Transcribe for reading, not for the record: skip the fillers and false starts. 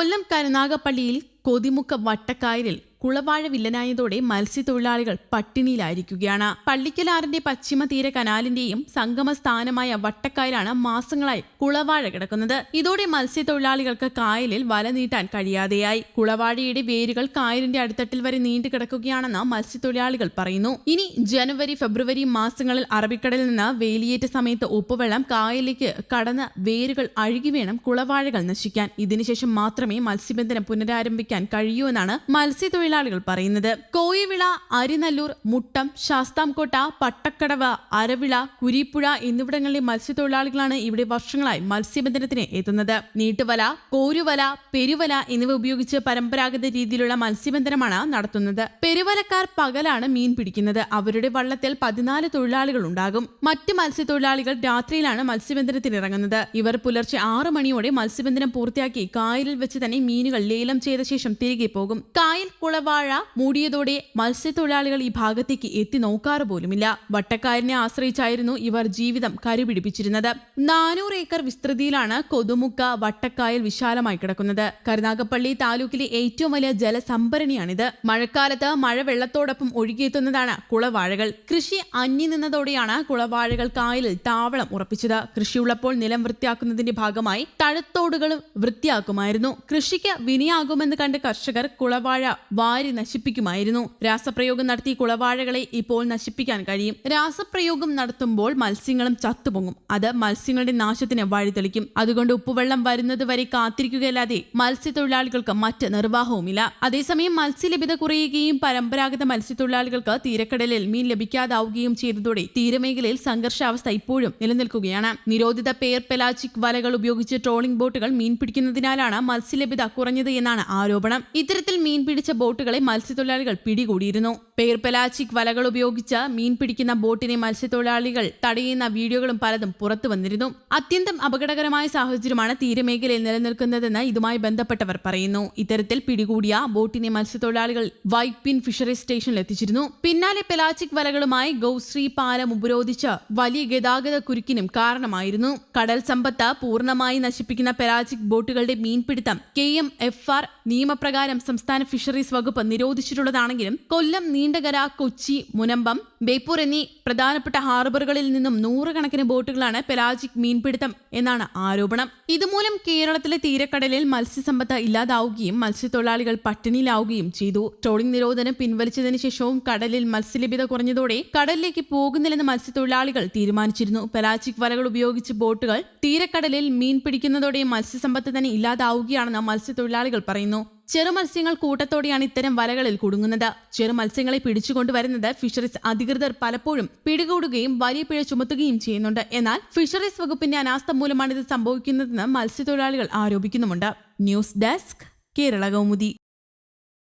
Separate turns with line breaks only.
കൊല്ലം കരുനാഗപ്പള്ളിയിൽ കൊതിമുക്ക വട്ടക്കായലിൽ കുളവാഴ വില്ലനായതോടെ മത്സ്യത്തൊഴിലാളികൾ പട്ടിണിയിലായിരിക്കുകയാണ്. പള്ളിക്കലാറിന്റെ പശ്ചിമ തീര കനാലിന്റെയും സംഗമ സ്ഥാനമായ വട്ടക്കായലാണ് മാസങ്ങളായി കുളവാഴ കിടക്കുന്നത്. ഇതോടെ മത്സ്യത്തൊഴിലാളികൾക്ക് കായലിൽ വല നീട്ടാൻ കഴിയാതെയായി. കുളവാഴയുടെ വേരുകൾ കായലിന്റെ അടിത്തട്ടിൽ വരെ നീണ്ടു കിടക്കുകയാണെന്ന് മത്സ്യത്തൊഴിലാളികൾ പറയുന്നു. ഇനി ജനുവരി ഫെബ്രുവരി മാസങ്ങളിൽ അറബിക്കടലിൽ നിന്ന് വേലിയേറ്റ സമയത്ത് ഉപ്പുവെള്ളം കായലിലേക്ക് കടന്ന് വേരുകൾ അഴുകി വേണം കുളവാഴകൾ നശിക്കാൻ. ഇതിനുശേഷം മാത്രമേ മത്സ്യബന്ധനം പുനരാരംഭിക്കാൻ കഴിയൂ എന്നാണ് മത്സ്യത്തൊഴിലാളികൾ പറയുന്നത്. കോയിവിള, അരിനല്ലൂർ, മുട്ടം, ശാസ്താംകോട്ട, പട്ടക്കടവ്, അരവിള, കുരിപ്പുഴ എന്നിവിടങ്ങളിലെ മത്സ്യത്തൊഴിലാളികളാണ് ഇവിടെ വർഷങ്ങളായി മത്സ്യബന്ധനത്തിന് എത്തുന്നത്. നീട്ടുവല, കോരുവല, പെരുവല എന്നിവ ഉപയോഗിച്ച് പരമ്പരാഗത രീതിയിലുള്ള മത്സ്യബന്ധനമാണ് നടത്തുന്നത്. പെരുവലക്കാർ പകലാണ് മീൻ പിടിക്കുന്നത്. അവരുടെ വള്ളത്തിൽ 14 തൊഴിലാളികൾ ഉണ്ടാകും. മറ്റ് മത്സ്യത്തൊഴിലാളികൾ രാത്രിയിലാണ് മത്സ്യബന്ധനത്തിന് ഇറങ്ങുന്നത്. ഇവർ പുലർച്ചെ 6 മണിയോടെ മത്സ്യബന്ധനം പൂർത്തിയാക്കി കായലിൽ വെച്ച് തന്നെ മീനുകൾ ലേലം ചെയ്ത ശേഷം തിരികെ പോകും. കായൽ കുളവാഴ മൂടിയതോടെ മത്സ്യത്തൊഴിലാളികൾ ഈ ഭാഗത്തേക്ക് എത്തി നോക്കാറ് പോലുമില്ല. വട്ടക്കായലിനെ ആശ്രയിച്ചായിരുന്നു ഇവർ ജീവിതം കരുപിടിപ്പിച്ചിരുന്നത്. 400 ഏക്കർ വിസ്തൃതിയിലാണ് കൊതുമുക്ക വട്ടക്കായൽ വിശാലമായി കിടക്കുന്നത്. കരുനാഗപ്പള്ളി താലൂക്കിലെ ഏറ്റവും വലിയ ജലസംഭരണിയാണിത്. മഴക്കാലത്ത് മഴവെള്ളത്തോടൊപ്പം ഒഴുകിയെത്തുന്നതാണ് കുളവാഴകൾ. കൃഷി അന്യം നിന്നതോടെയാണ് കുളവാഴകൾ കായലിൽ താവളം ഉറപ്പിച്ചത്. കൃഷിയുള്ളപ്പോൾ നിലം വൃത്തിയാക്കുന്നതിന്റെ ഭാഗമായി തഴത്തോടുകളും വൃത്തിയാക്കുമായിരുന്നു. കൃഷിക്ക് വിനയാകുമെന്ന് കണ്ട് കർഷകർ കുളവാഴ വാരി നശിപ്പിക്കുമായിരുന്നു. രാസപ്രയോഗം നടത്തി കുളവാഴകളെ ഇപ്പോൾ നശിപ്പിക്കാൻ കഴിയും. രാസപ്രയോഗം നടത്തുമ്പോൾ മത്സ്യങ്ങളും ചത്തുപൊങ്ങും. അത് മത്സ്യങ്ങളുടെ നാശത്തിന് വഴിതെളിക്കും. അതുകൊണ്ട് ഉപ്പുവെള്ളം വരുന്നത് വരെ കാത്തിരിക്കുകയല്ലാതെ മത്സ്യത്തൊഴിലാളികൾക്ക് മറ്റ് നിർവാഹവുമില്ല. അതേസമയം മത്സ്യലഭ്യത കുറയുകയും പരമ്പരാഗത മത്സ്യത്തൊഴിലാളികൾക്ക് തീരക്കടലിൽ മീൻ ലഭിക്കാതാവുകയും ചെയ്തതോടെ തീരമേഖലയിൽ സംഘർഷാവസ്ഥ ഇപ്പോഴും നിലനിൽക്കുകയാണ്. നിരോധിത പെയർ പെലാജിക് വലകൾ ഉപയോഗിച്ച് ട്രോളിംഗ് ബോട്ടുകൾ മീൻ പിടിക്കുന്നതിനാലാണ് മത്സ്യലഭ്യത കുറഞ്ഞത് എന്നാണ് ആരോപണം. ഇത്തരത്തിൽ മീൻ പിടിച്ച ബോട്ടുകളെ മത്സ്യത്തൊഴിലാളികൾ പിടികൂടിയിരുന്നു. പെയർ പെലാജിക് വലകൾ ഉപയോഗിച്ച് മീൻ പിടിക്കുന്ന ബോട്ടിനെ മത്സ്യത്തൊഴിലാളികൾ തടയുന്ന വീഡിയോകളും പലതും പുറത്തു വന്നിരുന്നു. അത്യന്തം അപകടകരമായ സാഹചര്യമാണ് തീരമേഖലയിൽ നിലനിൽക്കുന്നതെന്ന് ഇതുമായി ബന്ധപ്പെട്ടവർ പറയുന്നു. ഇത്തരത്തിൽ പിടികൂടിയ ബോട്ടിനെ മത്സ്യത്തൊഴിലാളികൾ വൈപ്പിൻ ഫിഷറീസ് സ്റ്റേഷനിൽ എത്തിച്ചിരുന്നു. പിന്നാലെ പെലാജിക് വലകളുമായി ഗൗശ്രീ പാലം ഉപരോധിച്ച് വലിയ ഗതാഗത കുരുക്കിനും കാരണമായിരുന്നു. കടൽ സമ്പത്ത് പൂർണ്ണമായി നശിപ്പിക്കുന്ന പെലാജിക് ബോട്ടുകളുടെ മീൻപിടുത്തം KMFR നിയമപ്രകാരം സംസ്ഥാന ഫിഷറീസ് വകുപ്പ് നിരോധിച്ചിട്ടുള്ളതാണെങ്കിലും കൊല്ലം, നീണ്ടകര, കൊച്ചി, മുനമ്പം, ബേപ്പൂർ എന്നീ പ്രധാനപ്പെട്ട ഹാർബറുകളിൽ നിന്നും 100 കണക്കിന് ബോട്ടുകളാണ് പെലാജിക് മീൻപിടുത്തം എന്നാണ് ആരോപണം. ഇതുമൂലം കേരളത്തിലെ തീരക്കടലിൽ മത്സ്യസമ്പത്ത് ഇല്ലാതാവുകയും മത്സ്യത്തൊഴിലാളികൾ പട്ടിണിയിലാവുകയും ചെയ്തു. ട്രോളിംഗ് നിരോധനം പിൻവലിച്ചതിന് ശേഷവും കടലിൽ മത്സ്യലഭ്യത കുറഞ്ഞതോടെ കടലിലേക്ക് പോകുന്നില്ലെന്ന് മത്സ്യത്തൊഴിലാളികൾ തീരുമാനിച്ചിരുന്നു. പെലാജിക് വലകൾ ഉപയോഗിച്ച് ബോട്ടുകൾ തീരക്കടലിൽ മീൻ പിടിക്കുന്നതോടെ മത്സ്യസമ്പത്ത് തന്നെ ഇല്ലാതാവുകയാണെന്ന് മത്സ്യത്തൊഴിലാളികൾ പറയുന്നു. ചെറുമത്സ്യങ്ങൾ കൂട്ടത്തോടെയാണ് ഇത്തരം വലകളിൽ കുടുങ്ങുന്നത്. ചെറുമത്സ്യങ്ങളെ പിടിച്ചുകൊണ്ടുവരുന്നത് ഫിഷറീസ് അധികൃതർ പലപ്പോഴും പിടികൂടുകയും വലിയ പിഴ ചുമത്തുകയും ചെയ്യുന്നുണ്ട്. എന്നാൽ ഫിഷറീസ് വകുപ്പിന്റെ അനാസ്ഥ മൂലമാണ് ഇത് സംഭവിക്കുന്നതെന്ന് മത്സ്യത്തൊഴിലാളികൾ ആരോപിക്കുന്നുമുണ്ട്. News desk, Kerala Kaumudi.